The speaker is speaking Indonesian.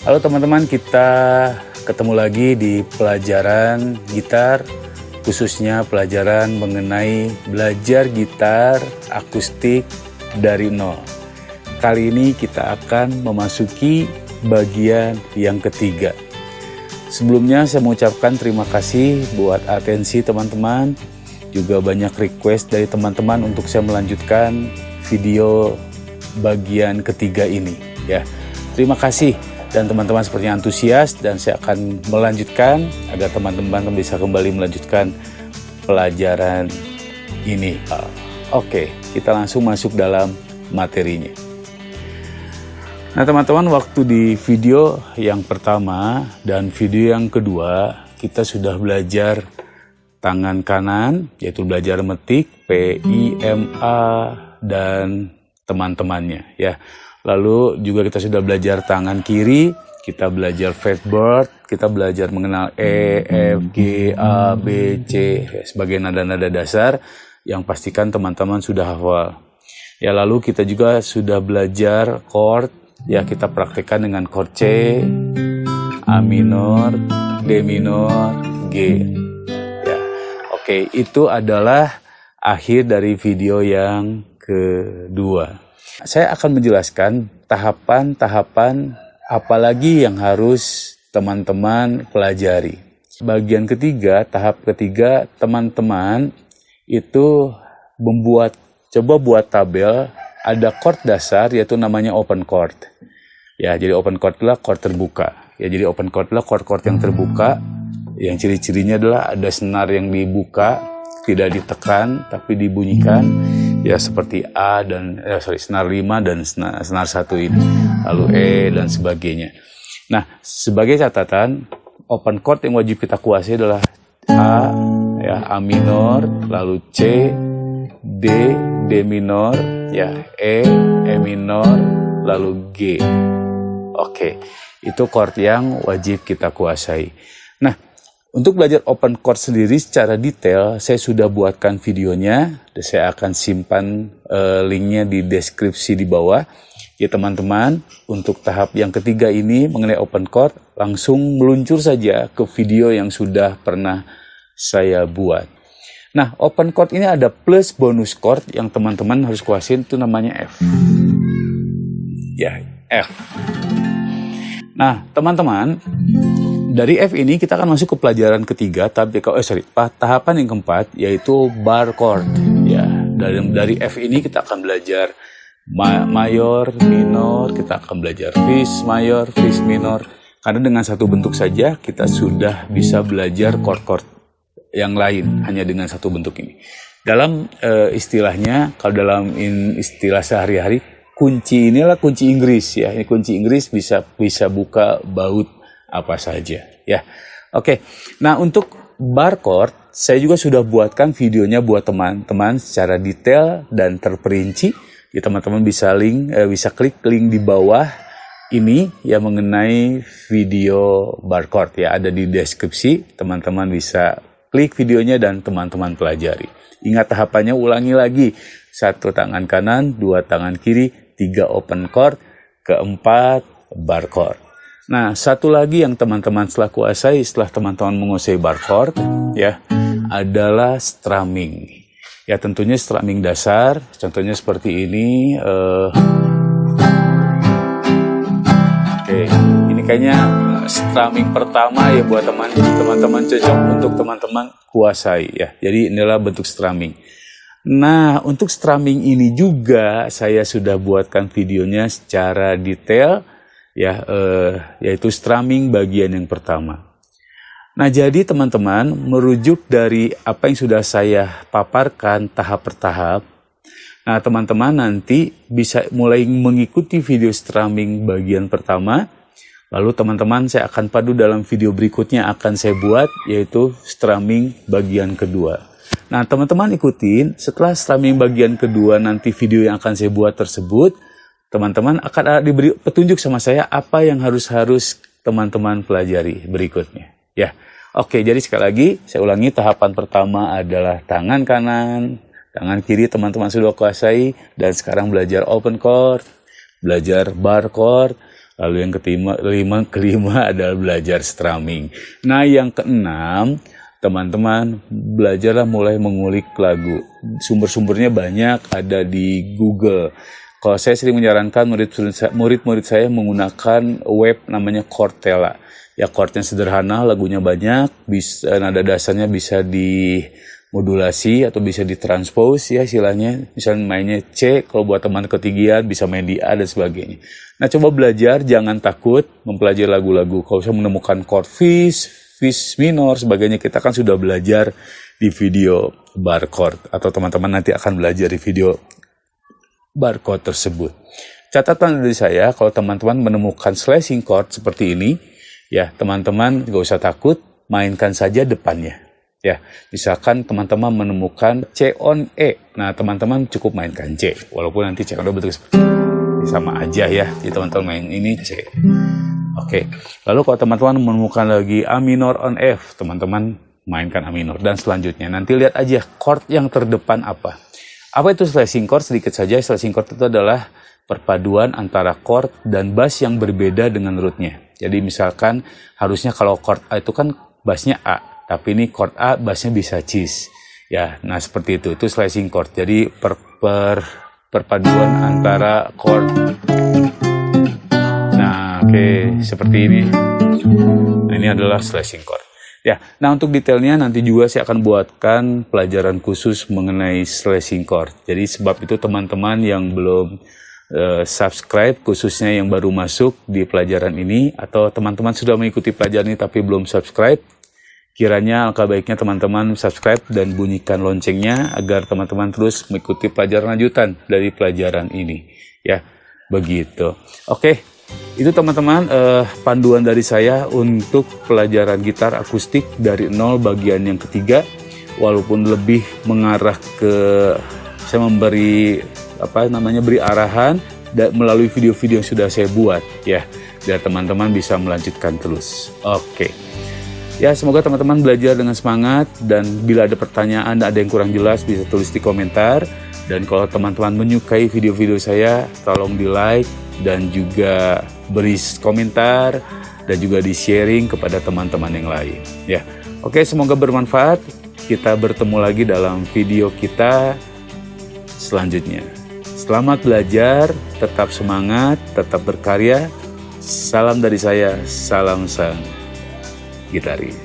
Halo teman-teman, kita ketemu lagi di pelajaran gitar, khususnya pelajaran mengenai belajar gitar akustik dari nol. Kali ini kita akan memasuki bagian yang ketiga. Sebelumnya saya mengucapkan terima kasih buat atensi teman-teman, juga banyak request dari teman-teman untuk saya melanjutkan video bagian ketiga ini ya. Terima kasih. Dan teman-teman sepertinya antusias dan saya akan melanjutkan agar teman-teman bisa kembali melanjutkan pelajaran ini. Oke, kita langsung masuk dalam materinya. Nah teman-teman, waktu di video yang pertama dan video yang kedua kita sudah belajar tangan kanan, yaitu belajar metik, P, I, M, A, dan teman-temannya ya. Lalu juga kita sudah belajar tangan kiri, kita belajar fretboard, kita belajar mengenal E, F, G, A, B, C sebagai nada-nada dasar yang pastikan teman-teman sudah hafal. Ya, lalu kita juga sudah belajar chord, ya kita praktekkan dengan chord C, A minor, D minor, G. Ya, oke, itu adalah akhir dari video yang kedua. Saya akan menjelaskan tahapan-tahapan apalagi yang harus teman-teman pelajari. Bagian ketiga, tahap ketiga, teman-teman itu coba buat tabel, ada chord dasar yaitu namanya open chord. Ya, jadi open chord adalah chord terbuka. Ya, jadi open chord adalah chord-chord yang terbuka, yang ciri-cirinya adalah ada senar yang dibuka, tidak ditekan tapi dibunyikan. Ya seperti A dan senar 5 dan senar 1 ini, lalu E dan sebagainya. Nah, sebagai catatan, open chord yang wajib kita kuasai adalah A, ya A minor, lalu C, D, D minor, ya E minor, lalu G. Oke, itu chord yang wajib kita kuasai. Nah, untuk belajar open chord sendiri secara detail, saya sudah buatkan videonya. Saya akan simpan linknya di deskripsi di bawah. Ya teman-teman, untuk tahap yang ketiga ini mengenai open chord, langsung meluncur saja ke video yang sudah pernah saya buat. Nah, open chord ini ada plus bonus chord yang teman-teman harus kuasain, itu namanya F. Ya, F. Nah, teman-teman, dari F ini kita akan masuk ke pelajaran ketiga, tahapan yang keempat, yaitu bar chord. Ya, dari F ini kita akan belajar mayor, minor, kita akan belajar fis mayor, fis minor. Karena dengan satu bentuk saja kita sudah bisa belajar chord-chord yang lain hanya dengan satu bentuk ini. Dalam istilahnya, kalau dalam istilah sehari-hari, kunci inilah kunci Inggris ya. Ini kunci Inggris bisa buka baut apa saja ya. Oke. Nah, untuk bar chord saya juga sudah buatkan videonya buat teman-teman secara detail dan terperinci. Ya, teman-teman bisa klik link di bawah ini yang mengenai video bar chord ya, ada di deskripsi. Teman-teman bisa klik videonya dan teman-teman pelajari. Ingat tahapannya, ulangi lagi. 1 tangan kanan, 2 tangan kiri, 3 open chord, keempat bar chord. Nah, satu lagi yang teman-teman setelah kuasai, setelah teman-teman menguasai bar chord, ya, adalah strumming. Ya, tentunya strumming dasar, contohnya seperti ini. Oke, ini kayaknya strumming pertama ya buat teman-teman, cocok untuk teman-teman kuasai ya. Jadi inilah bentuk strumming. Nah, untuk strumming ini juga saya sudah buatkan videonya secara detail. Ya, yaitu strumming bagian yang pertama. Nah, jadi teman-teman, merujuk dari apa yang sudah saya paparkan tahap per tahap, nah teman-teman nanti bisa mulai mengikuti video strumming bagian pertama, lalu teman-teman saya akan padu dalam video berikutnya akan saya buat, yaitu strumming bagian kedua. Nah, teman-teman ikutin, setelah strumming bagian kedua nanti video yang akan saya buat tersebut, teman-teman akan diberi petunjuk sama saya apa yang harus teman-teman pelajari berikutnya. Ya, oke. Jadi sekali lagi saya ulangi, tahapan pertama adalah tangan kanan, tangan kiri teman-teman sudah kuasai, dan sekarang belajar open chord, belajar bar chord, Lalu yang kelima adalah belajar strumming. Nah, yang keenam, teman-teman belajarlah mulai mengulik lagu. Sumber-sumbernya banyak, ada di Google. Kalau saya sering menyarankan murid-murid saya menggunakan web namanya Cortella. Ya, chordnya sederhana, lagunya banyak, bisa nada dasarnya bisa dimodulasi atau bisa ditranspose ya istilahnya. Misalnya mainnya C, kalau buat teman ketinggian bisa main di A dan sebagainya. Nah, coba belajar, jangan takut mempelajari lagu-lagu. Kalau saya menemukan chord fis minor, sebagainya, kita kan sudah belajar di video bar chord, atau teman-teman nanti akan belajar di video bar chord tersebut. Catatan dari saya, kalau teman-teman menemukan slashing chord seperti ini, ya, teman-teman gak usah takut, mainkan saja depannya. Ya, misalkan teman-teman menemukan C on E. Nah, teman-teman cukup mainkan C. Walaupun nanti C on E bentuk seperti sama aja ya. Jadi teman-teman main ini C. Oke. Lalu kalau teman-teman menemukan lagi A minor on F, teman-teman mainkan A minor. Dan selanjutnya, nanti lihat aja chord yang terdepan apa. Apa itu slashing chord? Sedikit saja, slashing chord itu adalah perpaduan antara chord dan bass yang berbeda dengan rootnya. Jadi misalkan harusnya kalau chord A itu kan bassnya A, tapi ini chord A bassnya bisa cis. Ya, nah seperti itu slashing chord. Jadi perpaduan antara chord. Nah, oke, seperti ini. Nah, ini adalah slashing chord. Ya, nah untuk detailnya nanti juga saya akan buatkan pelajaran khusus mengenai slashing chord. Jadi sebab itu teman-teman yang belum subscribe, khususnya yang baru masuk di pelajaran ini, atau teman-teman sudah mengikuti pelajaran ini tapi belum subscribe, kiranya alangkah baiknya teman-teman subscribe dan bunyikan loncengnya agar teman-teman terus mengikuti pelajaran lanjutan dari pelajaran ini. Ya, begitu. Oke, itu teman-teman panduan dari saya untuk pelajaran gitar akustik dari nol bagian yang ketiga. Walaupun lebih mengarah ke, saya memberi beri arahan melalui video-video yang sudah saya buat ya, biar teman-teman bisa melanjutkan terus. Oke. Ya, semoga teman-teman belajar dengan semangat, dan bila ada pertanyaan, ada yang kurang jelas bisa tulis di komentar. Dan kalau teman-teman menyukai video-video saya, tolong di like dan juga beri komentar dan juga di sharing kepada teman-teman yang lain ya. Oke, semoga bermanfaat. Kita bertemu lagi dalam video kita selanjutnya. Selamat belajar, tetap semangat, tetap berkarya. Salam dari saya, salam sang gitaris.